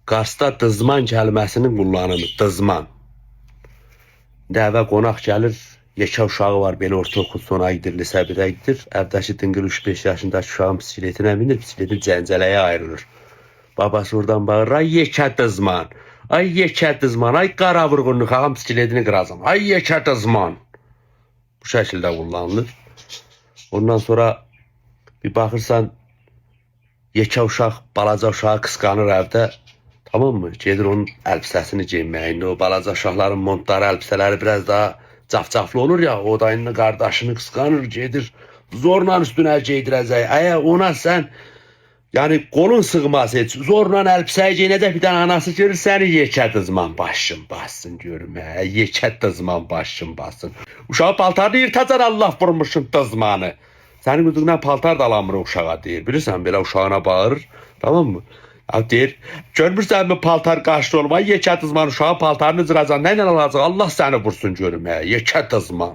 Qarsda dızman kəlməsinin kullanımı, dızman. Dəvə qonaq gəlir, yekə uşağı var, belə ortaokul sona gidir, lisə 1-ə gidir. Əvdəki dıngıl 3-5 yaşındakı uşağın bisikletinə binir, bisikletin cəncələyə ayrılır. Babası oradan bağırır, ay yekə dızman, ay yekə dızman, ay qara vurğunluq, ağam bisikletini qıracam, ay yekə dızman. Bu şəkildə kullanılır. Ondan sonra bir baxırsan, yekə uşaq, balaca uşağı qısqanır evdə. Tamam mı? Gedir onun əlbisəsini giyinməyə. O balaca uşaqların montları, əlbisələri biraz daha cafcaflı olur ya. O da indi qardaşını qısqanır, gedir. Zorla üstünə giydirəcək. Əgər ona sən, yani qolun sığmaz heç. Zorla əlbisəyə giyinəcək, bir dənə anası görür, səni yekə dızman başın bassın görmə. Yekə dızman başın bassın. Uşağı paltarını yırtacar, Allah vurmuşsun dızmanı. Sənin qüdüqdən paltar da alamır uşağa deyir. Bilirsən, belə uşağına bağırır. Tamam mı? Ya deyir, görmürsən mi paltar qaşlı olma, yekə dızman uşağı paltarını cıracan, nə ilə alacaq, Allah səni vursun görmə, yekə dızman.